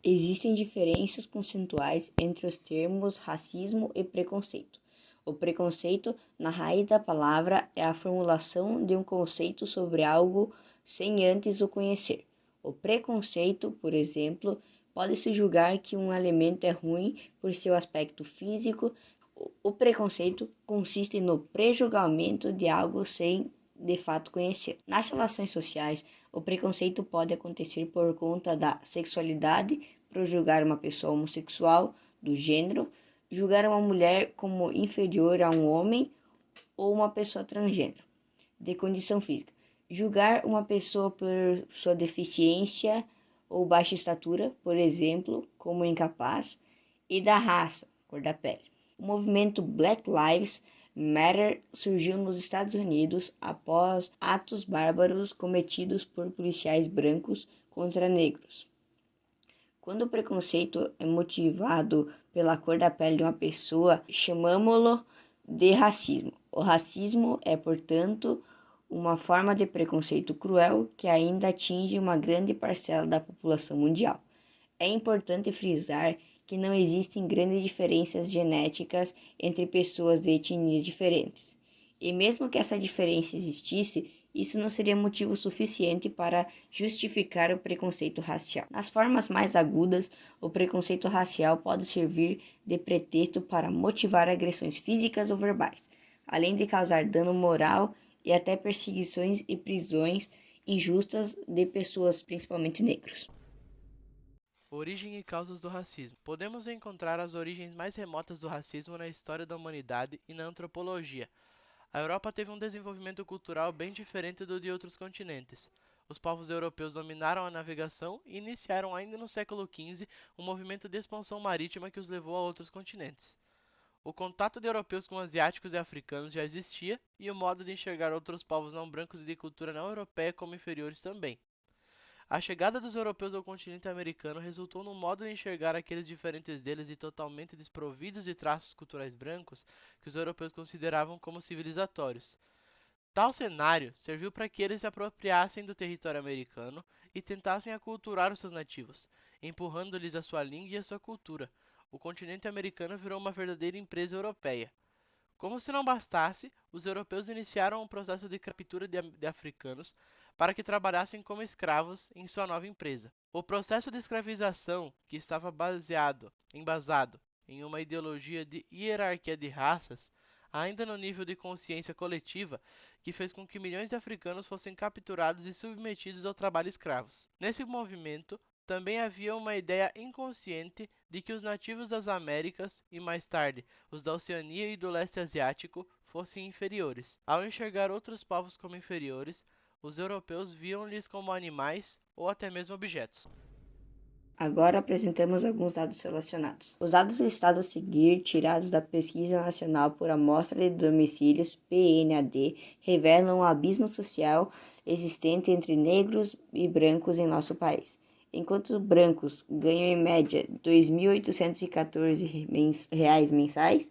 Existem diferenças conceituais entre os termos racismo e preconceito. O preconceito, na raiz da palavra, é a formulação de um conceito sobre algo sem antes o conhecer. O preconceito, por exemplo, pode-se julgar que um alimento é ruim por seu aspecto físico. O preconceito consiste no prejulgamento de algo sem de fato conhecer. Nas relações sociais, o preconceito pode acontecer por conta da sexualidade, por julgar uma pessoa homossexual, do gênero, julgar uma mulher como inferior a um homem ou uma pessoa transgênero, de condição física, julgar uma pessoa por sua deficiência ou baixa estatura, por exemplo, como incapaz, e da raça, cor da pele. O movimento Black Lives Matter surgiu nos Estados Unidos após atos bárbaros cometidos por policiais brancos contra negros. Quando o preconceito é motivado pela cor da pele de uma pessoa, chamamos-lo de racismo. O racismo é, portanto, uma forma de preconceito cruel que ainda atinge uma grande parcela da população mundial. É importante frisar que não existem grandes diferenças genéticas entre pessoas de etnias diferentes. E mesmo que essa diferença existisse, isso não seria motivo suficiente para justificar o preconceito racial. Nas formas mais agudas, o preconceito racial pode servir de pretexto para motivar agressões físicas ou verbais, além de causar dano moral e até perseguições e prisões injustas de pessoas, principalmente negros. Origem e causas do racismo. Podemos encontrar as origens mais remotas do racismo na história da humanidade e na antropologia. A Europa teve um desenvolvimento cultural bem diferente do de outros continentes. Os povos europeus dominaram a navegação e iniciaram ainda no século XV um movimento de expansão marítima que os levou a outros continentes. O contato de europeus com asiáticos e africanos já existia, e o modo de enxergar outros povos não brancos e de cultura não europeia como inferiores também. A chegada dos europeus ao continente americano resultou num modo de enxergar aqueles diferentes deles e totalmente desprovidos de traços culturais brancos que os europeus consideravam como civilizatórios. Tal cenário serviu para que eles se apropriassem do território americano e tentassem aculturar os seus nativos, empurrando-lhes a sua língua e a sua cultura. O continente americano virou uma verdadeira empresa europeia. Como se não bastasse, os europeus iniciaram um processo de captura de africanos para que trabalhassem como escravos em sua nova empresa. O processo de escravização, que estava embasado em uma ideologia de hierarquia de raças, ainda no nível de consciência coletiva, que fez com que milhões de africanos fossem capturados e submetidos ao trabalho escravos. Nesse movimento, também havia uma ideia inconsciente de que os nativos das Américas e mais tarde os da Oceania e do leste asiático fossem inferiores. Ao enxergar outros povos como inferiores, os europeus viam-lhes como animais ou até mesmo objetos. Agora apresentamos alguns dados relacionados. Os dados listados a seguir, tirados da Pesquisa Nacional por Amostra de Domicílios, PNAD, revelam o abismo social existente entre negros e brancos em nosso país. Enquanto brancos ganham em média R$ 2.814 mensais,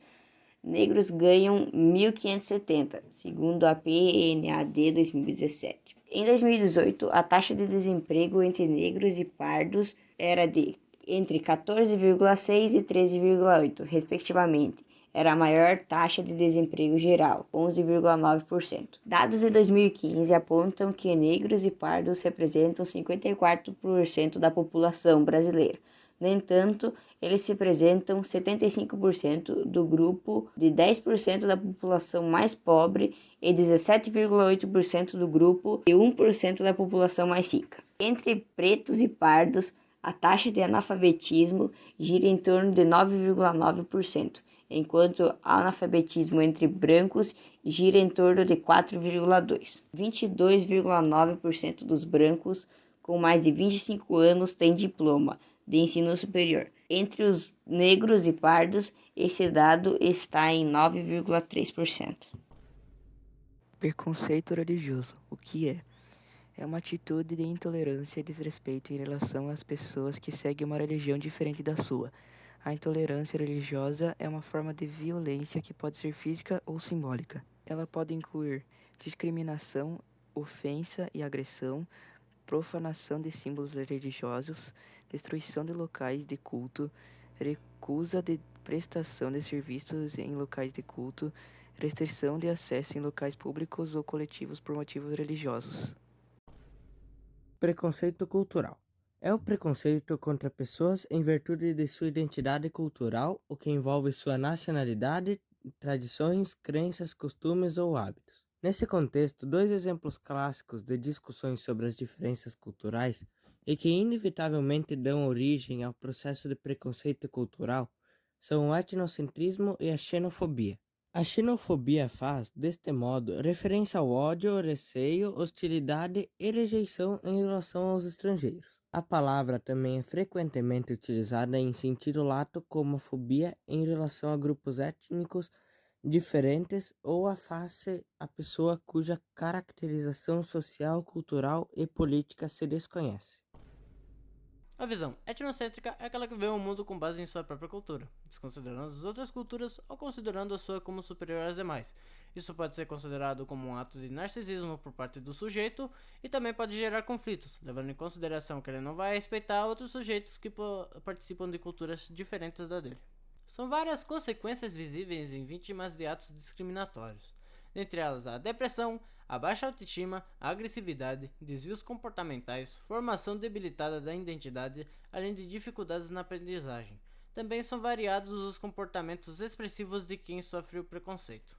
negros ganham 1.570, segundo a PNAD 2017. Em 2018, a taxa de desemprego entre negros e pardos era de entre 14,6 e 13,8, respectivamente. Era a maior taxa de desemprego geral, 11,9%. Dados de 2015 apontam que negros e pardos representam 54% da população brasileira. No entanto, eles representam 75% do grupo de 10% da população mais pobre e 17,8% do grupo de 1% da população mais rica. Entre pretos e pardos, a taxa de analfabetismo gira em torno de 9,9%, enquanto o analfabetismo entre brancos gira em torno de 4,2%. 22,9% dos brancos com mais de 25 anos têm diploma de ensino superior. Entre os negros e pardos, esse dado está em 9,3%. Preconceito religioso. O que é? É uma atitude de intolerância e desrespeito em relação às pessoas que seguem uma religião diferente da sua. A intolerância religiosa é uma forma de violência que pode ser física ou simbólica. Ela pode incluir discriminação, ofensa e agressão, profanação de símbolos religiosos, destruição de locais de culto, recusa de prestação de serviços em locais de culto, restrição de acesso em locais públicos ou coletivos por motivos religiosos. Preconceito cultural. É o preconceito contra pessoas em virtude de sua identidade cultural, o que envolve sua nacionalidade, tradições, crenças, costumes ou hábitos. Nesse contexto, dois exemplos clássicos de discussões sobre as diferenças culturais e que inevitavelmente dão origem ao processo de preconceito cultural são o etnocentrismo e a xenofobia. A xenofobia faz, deste modo, referência ao ódio, receio, hostilidade e rejeição em relação aos estrangeiros. A palavra também é frequentemente utilizada em sentido lato como a fobia em relação a grupos étnicos diferentes ou a face a pessoa cuja caracterização social, cultural e política se desconhece. A visão etnocêntrica é aquela que vê o mundo com base em sua própria cultura, desconsiderando as outras culturas ou considerando a sua como superior às demais. Isso pode ser considerado como um ato de narcisismo por parte do sujeito e também pode gerar conflitos, levando em consideração que ele não vai respeitar outros sujeitos que participam de culturas diferentes da dele. São várias consequências visíveis em vítimas de atos discriminatórios, dentre elas a depressão, a baixa autoestima, a agressividade, desvios comportamentais, formação debilitada da identidade, além de dificuldades na aprendizagem. Também são variados os comportamentos expressivos de quem sofre o preconceito.